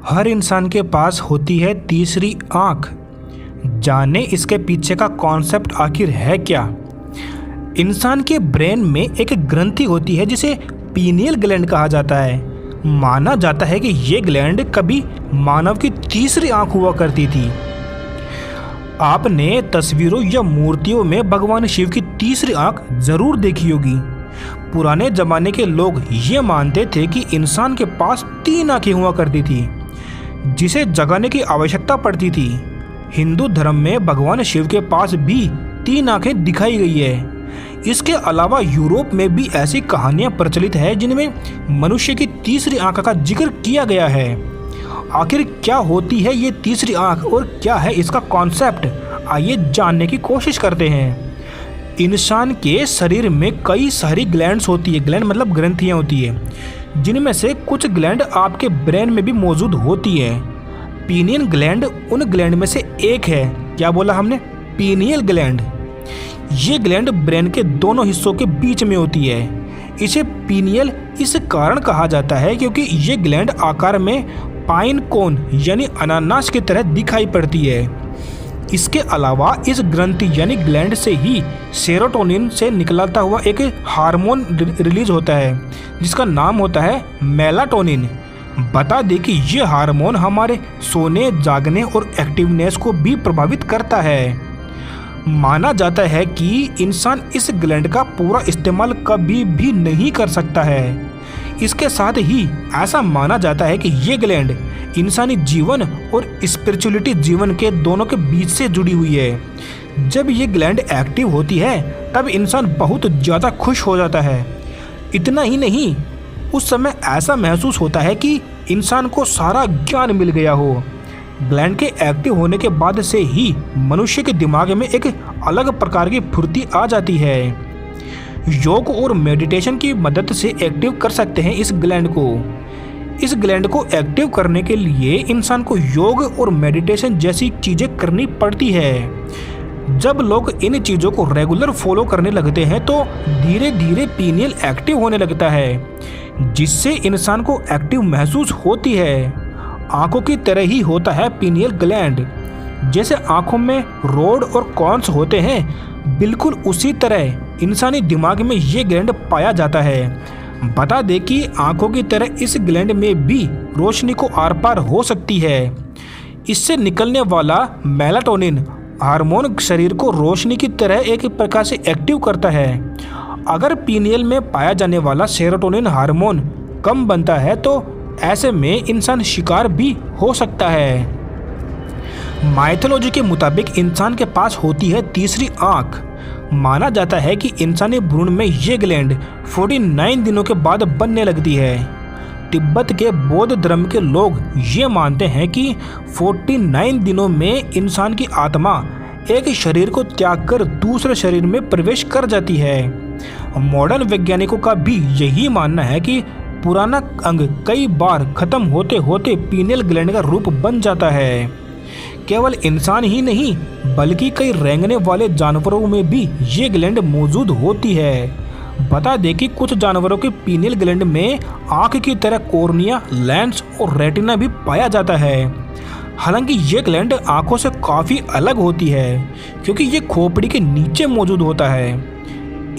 हर इंसान के पास होती है तीसरी आंख। जाने इसके पीछे का कॉन्सेप्ट आखिर है क्या। इंसान के ब्रेन में एक ग्रंथि होती है जिसे पीनियल ग्लैंड कहा जाता है। माना जाता है कि ये ग्लैंड कभी मानव की तीसरी आंख हुआ करती थी। आपने तस्वीरों या मूर्तियों में भगवान शिव की तीसरी आंख जरूर देखी होगी। पुराने जमाने के लोग ये मानते थे कि इंसान के पास 3 आंखें हुआ करती थी जिसे जगाने की आवश्यकता पड़ती थी। हिंदू धर्म में भगवान शिव के पास भी 3 आंखें दिखाई गई है। इसके अलावा यूरोप में भी ऐसी कहानियां प्रचलित है जिनमें मनुष्य की तीसरी आंख का जिक्र किया गया है। आखिर क्या होती है ये तीसरी आंख और क्या है इसका कॉन्सेप्ट, आइए जानने की कोशिश करते हैं। इंसान के शरीर में कई सारी ग्लैंड्स होती है। ग्लैंड मतलब ग्रंथियां होती है, जिनमें से कुछ ग्लैंड आपके ब्रेन में भी मौजूद होती है। पीनियल ग्लैंड उन ग्लैंड में से एक है। क्या बोला हमने? Pineal gland. ये ग्लैंड ब्रेन के दोनों हिस्सों के बीच में होती है। इसे पीनियल इस कारण कहा जाता है क्योंकि ये ग्लैंड आकार में पाइन कोन यानी अनानास की तरह दिखाई पड़ती है। इसके अलावा इस ग्रंथि यानी ग्लैंड से ही सेरोटोनिन से निकलता हुआ एक हार्मोन रिलीज होता है जिसका नाम होता है मेलाटोनिन। बता दें कि ये हार्मोन हमारे सोने, जागने और एक्टिवनेस को भी प्रभावित करता है। माना जाता है कि इंसान इस ग्लैंड का पूरा इस्तेमाल कभी भी नहीं कर सकता है। इसके साथ ही ऐसा माना जाता है कि ये ग्लैंड इंसानी जीवन और स्पिरिचुअलिटी जीवन के दोनों के बीच से जुड़ी हुई है। जब ये ग्लैंड एक्टिव होती है तब इंसान बहुत ज़्यादा खुश हो जाता है। इतना ही नहीं, उस समय ऐसा महसूस होता है कि इंसान को सारा ज्ञान मिल गया हो। ग्लैंड के एक्टिव होने के बाद से ही मनुष्य के दिमाग में एक अलग प्रकार की फुर्ती आ जाती है। योग और मेडिटेशन की मदद से एक्टिव कर सकते हैं इस ग्लैंड को। इस ग्लैंड को एक्टिव करने के लिए इंसान को योग और मेडिटेशन जैसी चीज़ें करनी पड़ती है। जब लोग इन चीज़ों को रेगुलर फॉलो करने लगते हैं तो धीरे धीरे पीनियल एक्टिव होने लगता है जिससे इंसान को एक्टिव महसूस होती है। आंखों की तरह ही होता है पीनियल ग्लैंड। जैसे आंखों में रोड और कॉन्स होते हैं, बिल्कुल उसी तरह इंसानी दिमाग में ये ग्लैंड पाया जाता है। बता दें कि आंखों की तरह इस ग्लैंड में भी रोशनी को आर पार हो सकती है। इससे निकलने वाला मेलाटोनिन हार्मोन शरीर को रोशनी की तरह एक प्रकार से एक्टिव करता है। अगर पीनियल में पाया जाने वाला सेरोटोनिन हार्मोन कम बनता है तो ऐसे में इंसान शिकार भी हो सकता है। माइथोलॉजी के मुताबिक इंसान के पास होती है तीसरी आंख। माना जाता है कि इंसानी भ्रूण में ये ग्लैंड 49 दिनों के बाद बनने लगती है। तिब्बत के बौद्ध धर्म के लोग ये मानते हैं कि 49 दिनों में इंसान की आत्मा एक शरीर को त्याग कर दूसरे शरीर में प्रवेश कर जाती है। मॉडर्न वैज्ञानिकों का भी यही मानना है कि पुराना अंग कई बार खत्म होते होते पीनियल ग्लैंड का रूप बन जाता है। केवल इंसान ही नहीं बल्कि कई रेंगने वाले जानवरों में भी ये ग्लैंड मौजूद होती है। बता दें कि कुछ जानवरों के पीनियल ग्लैंड में आँख की तरह कॉर्निया, लेंस और रेटिना भी पाया जाता है। हालांकि ये ग्लैंड आँखों से काफ़ी अलग होती है क्योंकि ये खोपड़ी के नीचे मौजूद होता है।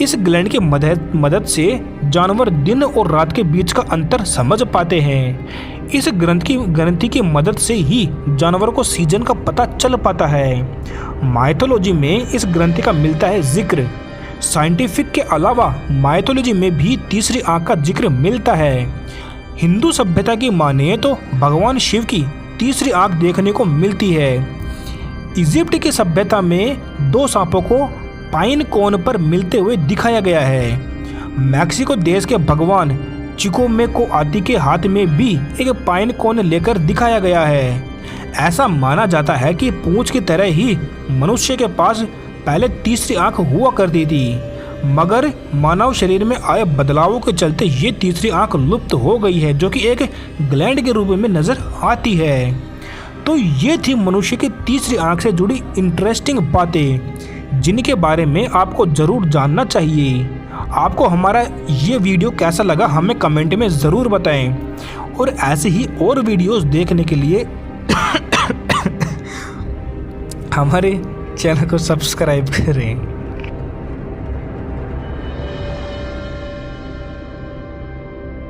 इस ग्लैंड की मदद से जानवर दिन और रात के बीच का अंतर समझ पाते हैं। इस ग्रंथि की मदद से ही जानवरों को सीजन का पता चल पाता है। माइथोलॉजी में इस ग्रंथि का मिलता है जिक्र। साइंटिफिक के अलावा माइथोलॉजी में भी तीसरी आंख का जिक्र मिलता है। हिंदू सभ्यता की माने तो भगवान शिव की तीसरी आंख देखने को मिलती है। इजिप्ट की सभ्यता में 2 सांपों को पाइन कोन पर मिलते हुए दिखाया गया है। मैक्सिको देश के भगवान चिकोमेको आदि के हाथ में भी एक पाइन कोन लेकर दिखाया गया है। ऐसा माना जाता है कि पूंछ की तरह ही मनुष्य के पास पहले तीसरी आंख हुआ करती थी, मगर मानव शरीर में आए बदलावों के चलते ये तीसरी आंख लुप्त हो गई है जो कि एक ग्लैंड के रूप में नजर आती है। तो ये थी मनुष्य की तीसरी आंख से जुड़ी इंटरेस्टिंग बातें जिनके बारे में आपको ज़रूर जानना चाहिए। आपको हमारा ये वीडियो कैसा लगा हमें कमेंट में ज़रूर बताएं और ऐसे ही और वीडियोस देखने के लिए हमारे चैनल को सब्सक्राइब करें।